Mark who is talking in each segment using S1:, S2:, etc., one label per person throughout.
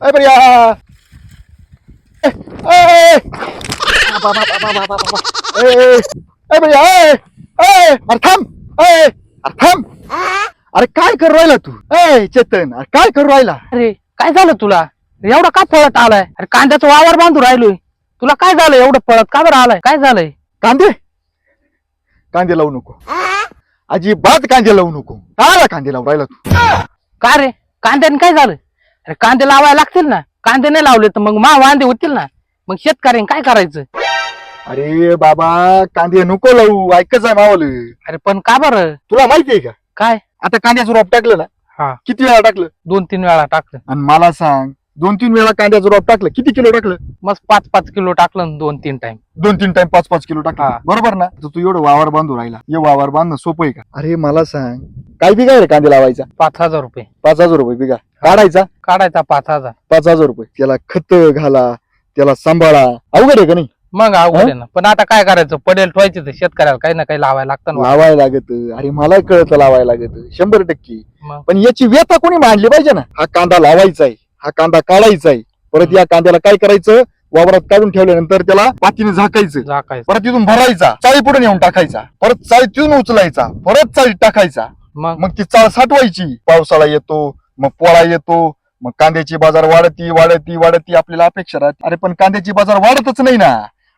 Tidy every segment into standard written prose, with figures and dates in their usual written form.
S1: अरे बढिया अरे थांब अरे काय करू राहिला तू चेतन अरे काय करू राहिला
S2: अरे काय झालं तुला एवढा का पळत आलाय? अरे कांद्याचा वावर बांधू राहिलोय. तुला काय झालं एवढं पळत का बरं आलाय? काय झालंय?
S1: कांदे कांदे लावू नको अजिबात कांदे लावू नको काय कांदे लावू राहिला तू
S2: का रे कांद्याने काय झालं? अरे कांदे लावायला लागतील ना. कांदे नाही लावले तर मग वांदे होतील ना. मग शेतकऱ्यांनी काय करायचं?
S1: अरे बाबा कांदे नको लावू ऐकच आहे मावल.
S2: अरे पण का बरं?
S1: तुला माहितीये का
S2: काय?
S1: आता कांद्याचं रोप टाकलं ना
S2: हा
S1: किती वेळा टाकलं?
S2: 2-3 वेळा टाकलं.
S1: आणि मला सांग 2-3 वेळा कांद्याचं रोप टाकलं किती किलो टाकलं?
S2: मस्त 5-5 किलो टाकलं 2-3 टाइम.
S1: 2-3 टाइम 5-5 किलो टाकलं
S2: हा.
S1: बरोबर ना. तर तू एवढं वावर बांधू राहिला हे वावर बांधणं सोपं आहे का? अरे मला सांग काय बिघाय रे कांदे लावायचा?
S2: 5,000 रुपये
S1: 5,000 रुपये बिघा काढायचा
S2: काढायचा. 5,000
S1: 5,000 रुपये त्याला खत घाला त्याला सांभाळा अवघड आहे का नाही?
S2: मग अवघड आहे ना. पण आता काय करायचं? पडेल ठेवायचे तर शेतकऱ्याला काही ना काही लावायला लागतं ना.
S1: लावायला लागत अरे मला कळतं लावायला लागत 100%.
S2: मग
S1: पण याची व्यथा कोणी मांडली पाहिजे ना. हा कांदा लावायचा आहे हा कांदा काढायचा आहे परत या कांद्याला काय करायचं वावरात काढून ठेवल्यानंतर त्याला पातीने झाकायचं
S2: झाकायचं.
S1: परत तिथून भरायचा चाळी पुढे नेऊन टाकायचा परत चाळी तिथून उचलायचा परत चाळीत टाकायचा
S2: मग
S1: मग ती चाळ साठवायची. पावसाळा येतो मग पोळा येतो मग कांद्याची बाजार वाढती आपल्याला अपेक्षा राहते. अरे पण कांद्याची बाजार वाढतच नाही ना.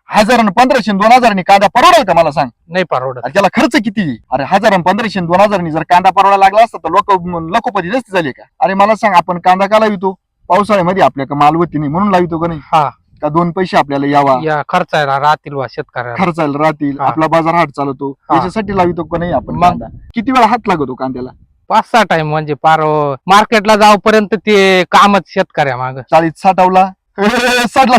S1: 1000 1500 2000 कांदा परवडेल का मला सांग?
S2: नाही परवडत.
S1: अरे त्याला खर्च किती? अरे 1000 1500 2000 जर कांदा परवडा लागला असता तर लोक लोकोपती नसते झाले का? अरे मला सांग आपण कांदा का लावितो? पावसाळ्यामध्ये आपल्या मालवती नाही म्हणून लावितो का नाही?
S2: हा
S1: का 2 पैसे आपल्याला यावा
S2: या खर्चायला राहतील वा शेतकऱ्याला.
S1: खर्चायला राहतील
S2: हा.
S1: आपला बाजार हाट चालवतो
S2: हा.
S1: याच्यासाठी लावितो का नाही आपण
S2: मग?
S1: कांदा? किती वेळा हात लागतो कांद्याला?
S2: 5-6 टाइम म्हणजे पार मार्केटला जाऊपर्यंत ते कामच शेतकऱ्या माग.
S1: चाळीत साठवला सडला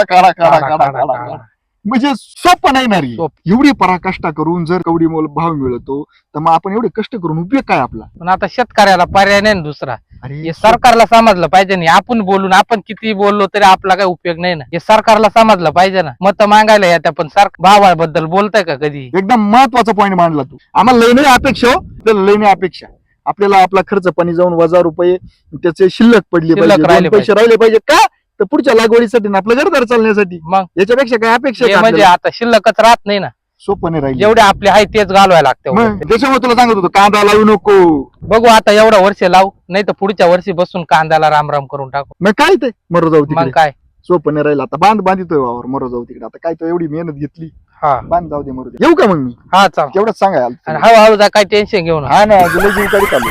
S1: काढा म्हणजे सोपं नाही ना रे.
S2: सोपं.
S1: एवढी पराकाष्ठा करून जर कवडी मोल भाव मिळतो तर मग आपण एवढे कष्ट करून उपयोग काय आपला?
S2: पण आता शेतकऱ्याला पर्याय नाही ना दुसरा.
S1: अरे
S2: हे सरकारला समजलं पाहिजे ना. आपण बोलून आपण किती बोललो तरी आपला काही उपयोग नाही ना. हे सरकारला समजलं पाहिजे ना. मत मागायला येत्या पण भावाबद्दल बोलताय का कधी?
S1: एकदम महत्वाचा पॉईंट मांडला तू. आम्हाला लय नाही अपेक्षा लय नाही अपेक्षा. आपल्याला आपला खर्च पाणी जाऊन वजा रुपये त्याचे शिल्लक पडले
S2: शिल्लक
S1: पाहिजे
S2: राहिले
S1: 2 पैसे राहिले पाहिजे का? तर पुढच्या लागवडीसाठी आणि आपलं घरदार चालण्यासाठी.
S2: मग
S1: याच्यापेक्षा काय अपेक्षा आहे
S2: हे
S1: का
S2: म्हणजे
S1: आपल्याला?
S2: आता शिल्लकच राहत नाही ना.
S1: सोपं नाही राहिले.
S2: जेवढे आपले आहे तेच घालवायला लागते.
S1: मग त्याच्यामुळे तुला सांगत होतो कांदा लावू नको.
S2: बघू आता एवढं वर्ष लावू नाही तर पुढच्या वर्षी बसून कांद्याला राम करून टाकू.
S1: मग काय ते मरो जाऊ
S2: मग
S1: तिकडे.
S2: काय.
S1: सोपं नाही राहिलं आता बांधितोय वावर मरो जाऊ तिकडे. आता काय तो एवढी मेहनत घेतली
S2: हा
S1: बांध जाऊ दे मरू दे. येऊ का मग मी?
S2: हा चाल.
S1: तेवढंच सांगाय
S2: हळूहळू जा, काही टेन्शन घेऊ नका.
S1: हा ना जुलै जीव काढी चालू